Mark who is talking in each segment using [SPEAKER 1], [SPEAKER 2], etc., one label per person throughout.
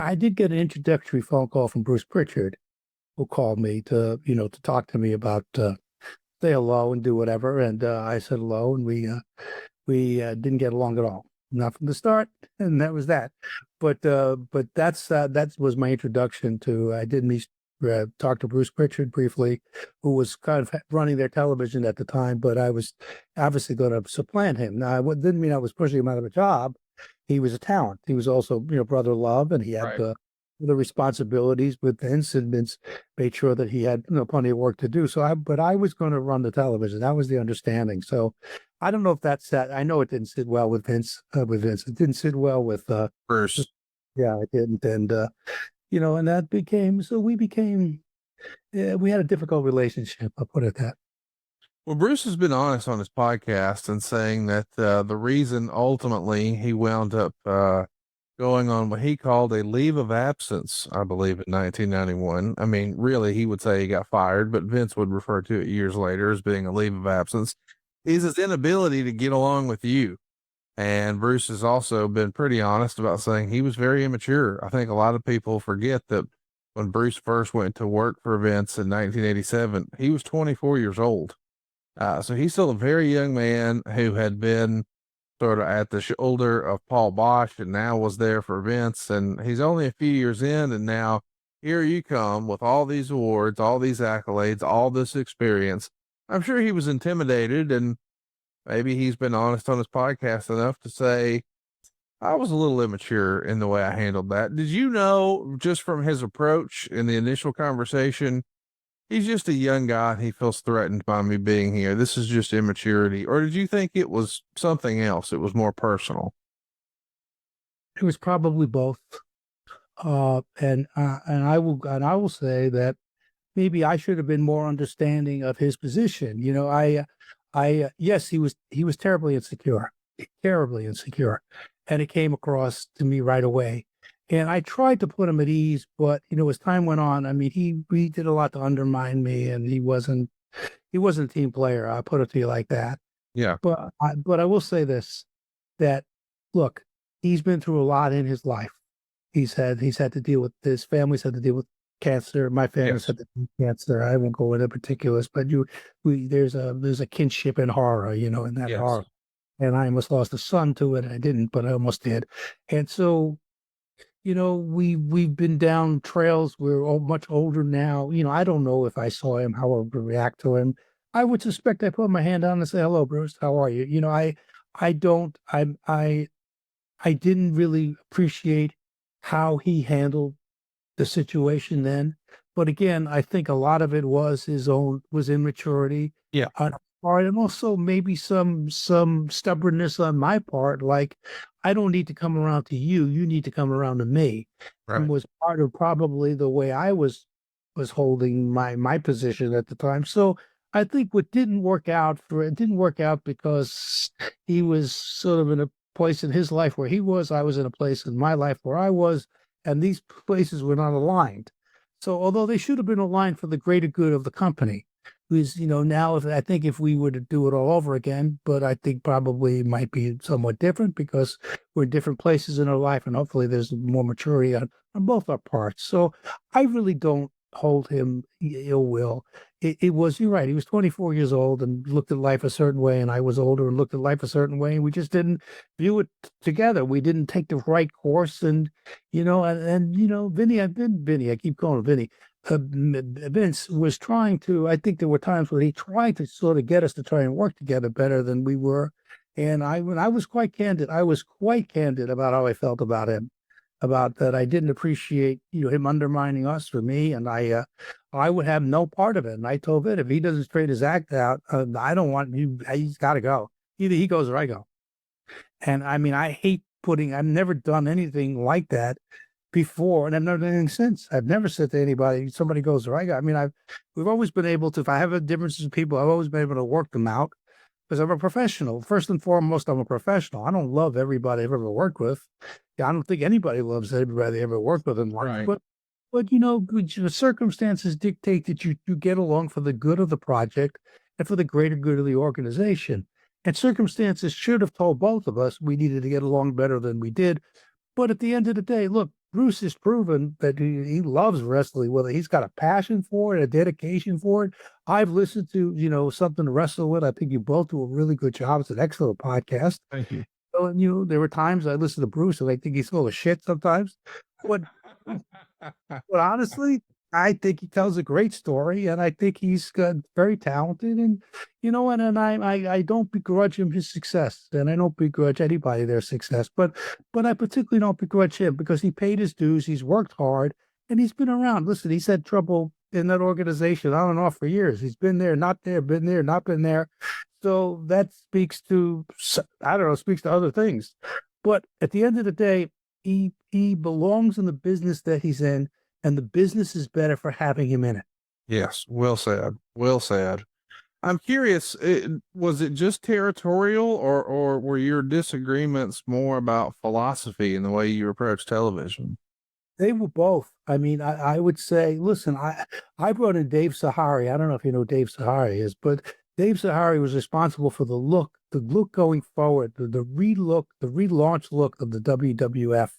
[SPEAKER 1] I did get an introductory phone call from Bruce Prichard, who called me to talk to me about say hello and do whatever. And I said hello, and we didn't get along at all, not from the start, and that was that. But that was my introduction to. I did meet talk to Bruce Prichard briefly, who was kind of running their television at the time, but I was obviously going to supplant him. Now, it didn't mean I was pushing him out of a job. He was a talent. He was also, brother love, and he had
[SPEAKER 2] Right.
[SPEAKER 1] the responsibilities with Vince, and Vince made sure that he had plenty of work to do. But I was going to run the television. That was the understanding. So I don't know if that's that. I know it didn't sit well with Vince. It didn't sit well with
[SPEAKER 2] Bruce.
[SPEAKER 1] yeah, it didn't, and and that became so we became we had a difficult relationship. I'll put it that.
[SPEAKER 2] Well, Bruce has been honest on his podcast and saying that the reason ultimately he wound up going on what he called a leave of absence, I believe, in 1991. I mean, really, he would say he got fired, but Vince would refer to it years later as being a leave of absence, is his inability to get along with you. And Bruce has also been pretty honest about saying he was very immature. I think a lot of people forget that when Bruce first went to work for Vince in 1987, he was 24 years old. So he's still a very young man who had been sort of at the shoulder of Paul Bosch and now was there for Vince. And he's only a few years in, and now here you come with all these awards, all these accolades, all this experience. I'm sure he was intimidated, and maybe he's been honest on his podcast enough to say, I was a little immature in the way I handled that. Did you know, just from his approach in the initial conversation, he's just a young guy and he feels threatened by me being here? This is just immaturity. Or did you think it was something else? It was more personal.
[SPEAKER 1] It was probably both. And I will say that maybe I should have been more understanding of his position. Yes, he was terribly insecure, and it came across to me right away. And I tried to put him at ease, but as time went on, I mean, he did a lot to undermine me, and he wasn't a team player. I put it to you like that.
[SPEAKER 2] Yeah.
[SPEAKER 1] But I will say this, that look, he's been through a lot in his life. He's had to deal with his family's had to deal with cancer. My family's
[SPEAKER 2] Yes.
[SPEAKER 1] had to deal with cancer. I won't go into particulars, but there's a kinship in horror, in that
[SPEAKER 2] Yes.
[SPEAKER 1] horror. And I almost lost a son to it. I didn't, but I almost did. And so, we've been down trails. We're all much older now. I don't know if I saw him, how I would react to him. I would suspect I put my hand down and say, "Hello, Bruce. How are you?" I don't. I didn't really appreciate how he handled the situation then. But again, I think a lot of it was immaturity
[SPEAKER 2] Yeah.
[SPEAKER 1] on his part, and also maybe some stubbornness on my part. Like, I don't need to come around to you; you need to come around to me. And
[SPEAKER 2] Right.
[SPEAKER 1] was part of probably the way I was holding my position at the time. So I think it didn't work out because he was sort of in a place in his life where he was. I was in a place in my life where I was, and these places were not aligned. So although they should have been aligned for the greater good of the company, because now if we were to do it all over again, but I think probably it might be somewhat different because we're in different places in our life, and hopefully there's more maturity on both our parts. So I really don't hold him ill will. It was, you're right, he was 24 years old and looked at life a certain way, and I was older and looked at life a certain way, and we just didn't view it together. We didn't take the right course, and Vinny, I keep calling him Vinny. Vince was trying to. I think there were times where he tried to sort of get us to try and work together better than we were. And when I was quite candid, about how I felt about him, about that. I didn't appreciate him undermining us for me, and I would have no part of it. And I told Vin, if he doesn't straighten his act out, I don't want you. He's got to go. Either he goes or I go. And I mean, I hate putting. I've never done anything like that before, and I've never done anything since. I've never said to anybody, somebody goes or I go. I mean, we've always been able to. If I have a differences with people, I've always been able to work them out because I'm a professional. First and foremost, I'm a professional. I don't love everybody I've ever worked with. Yeah, I don't think anybody loves everybody they ever worked with in life.
[SPEAKER 2] Right.
[SPEAKER 1] But the circumstances dictate that you get along for the good of the project and for the greater good of the organization. And circumstances should have told both of us we needed to get along better than we did. But at the end of the day, look, Bruce has proven that he loves wrestling. Whether he's got a passion for it, a dedication for it. I've listened to something to wrestle with. I think you both do a really good job. It's an excellent podcast.
[SPEAKER 2] Thank you.
[SPEAKER 1] So, and there were times I listen to Bruce and I think he's full of shit sometimes. But but honestly, I think he tells a great story, and I think he's very talented, and I don't begrudge him his success, and I don't begrudge anybody their success, but I particularly don't begrudge him because he paid his dues, he's worked hard, and he's been around. Listen, he's had trouble in that organization on and off for years. He's been there, not there, been there, not been there. So that speaks to, I don't know, speaks to other things. But at the end of the day, he belongs in the business that he's in, and the business is better for having him in it.
[SPEAKER 2] Yes, well said. Well said. I'm curious, was it just territorial, or were your disagreements more about philosophy and the way you approach television?
[SPEAKER 1] They were both. I mean, I would say, listen, I brought in Dave Sahari. I don't know if you know who Dave Sahari is, but Dave Sahari was responsible for the look going forward, the relaunch look of the WWF,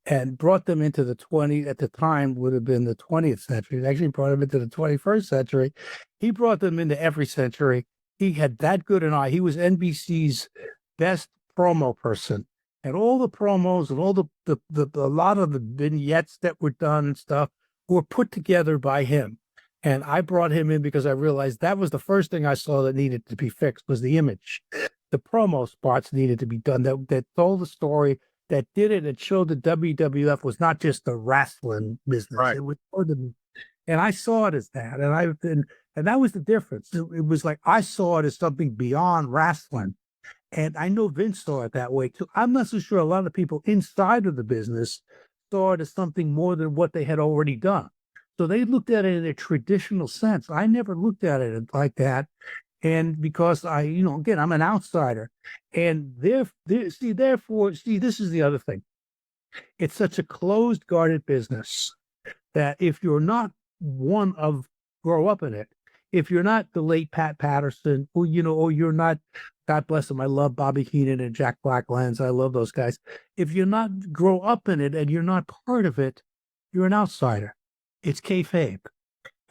[SPEAKER 1] and brought them into at the time would have been the 20th century. He actually brought them into the 21st century. He brought them into every century. He had that good an eye. He was NBC's best promo person. And all the promos and all a lot of the vignettes that were done and stuff were put together by him. And I brought him in because I realized that was the first thing I saw that needed to be fixed was the image. The promo spots needed to be done that told the story, that did it, and showed the WWF was not just the wrestling business.
[SPEAKER 2] Right.
[SPEAKER 1] It was more than, and I saw it as that. And that was the difference. It was like I saw it as something beyond wrestling. And I know Vince saw it that way too. I'm not so sure a lot of people inside of the business saw it as something more than what they had already done. So they looked at it in a traditional sense. I never looked at it like that. And because again, I'm an outsider. And therefore, this is the other thing. It's such a closed, guarded business that if you're not grow up in it, if you're not the late Pat Patterson, or you're not, God bless him, I love Bobby Heenan and Jack Blacklands, I love those guys. If you're not grow up in it and you're not part of it, you're an outsider. It's kayfabe.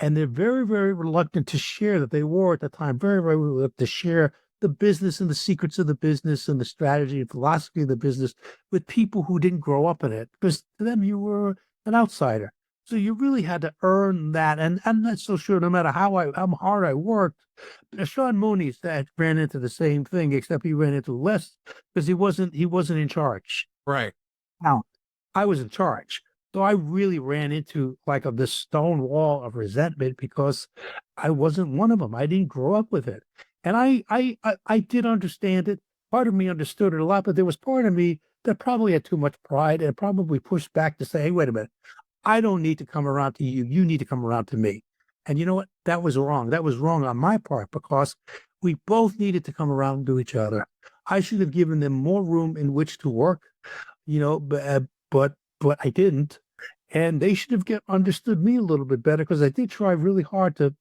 [SPEAKER 1] And they're very, very reluctant to share that they were at the time, very, very reluctant to share the business and the secrets of the business and the strategy and philosophy of the business with people who didn't grow up in it, because to them you were an outsider. So you really had to earn that. And I'm not so sure, no matter how hard I worked, Sean Mooney ran into the same thing, except he ran into less because he wasn't in charge.
[SPEAKER 2] Right.
[SPEAKER 1] Now, I was in charge. So I really ran into this stone wall of resentment because I wasn't one of them. I didn't grow up with it. And I did understand it. Part of me understood it a lot, but there was part of me that probably had too much pride and probably pushed back to say, hey, wait a minute. I don't need to come around to you. You need to come around to me. And you know what? That was wrong. That was wrong on my part because we both needed to come around to each other. I should have given them more room in which to work, but I didn't. And they should have understood me a little bit better because I did try really hard to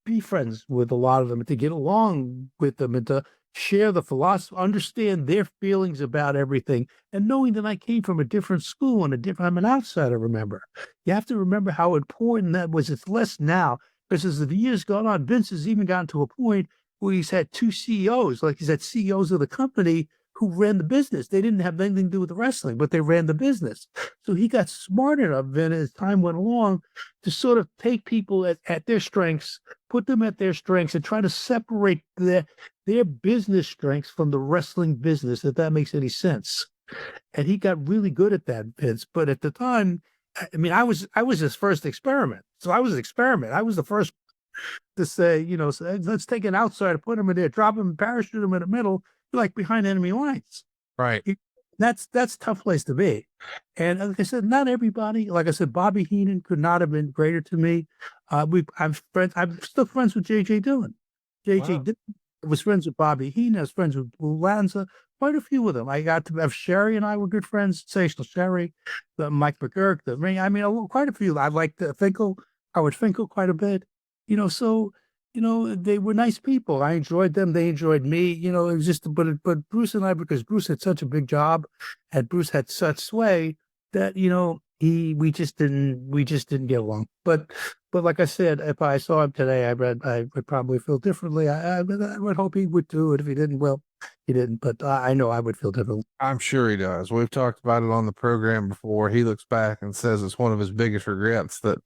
[SPEAKER 1] be friends with a lot of them and to get along with them and to share the philosophy, understand their feelings about everything. And knowing that I came from a different school and I'm an outsider, remember. You have to remember how important that was. It's less now because as the years gone on, Vince has even gotten to a point where he's had two CEOs, like he's had CEOs of the company who ran the business. They didn't have anything to do with the wrestling, but they ran the business. So he got smart enough then as time went along to sort of take people at their strengths, put them at their strengths, and try to separate their business strengths from the wrestling business, if that makes any sense. And he got really good at that, Vince. But at the time, I mean, I was his first experiment. So I was an experiment. I was the first to say, let's take an outsider, put him in there, drop him, parachute him in the middle, like behind enemy lines.
[SPEAKER 2] Right.
[SPEAKER 1] That's a tough place to be. And like I said, not everybody, like I said, Bobby Heenan could not have been greater to me. I'm still friends with JJ Dillon. JJ Dillon was friends with Bobby Heenan. I was friends with Blue Lanza, quite a few of them. I got to have Sherry and I were good friends, Sensational Sherry, Mike McGurk, quite a few. I liked Howard Finkel quite a bit. So they were nice people. I enjoyed them. They enjoyed me. It was just, but Bruce and I, because Bruce had such a big job and Bruce had such sway, that, we just didn't get along. But like I said, if I saw him today, I would probably feel differently. I would hope he would do it. If he didn't, well, he didn't. But I know I would feel differently.
[SPEAKER 2] I'm sure he does. We've talked about it on the program before. He looks back and says it's one of his biggest regrets that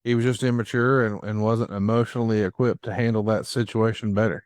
[SPEAKER 2] he was just immature and wasn't emotionally equipped to handle that situation better.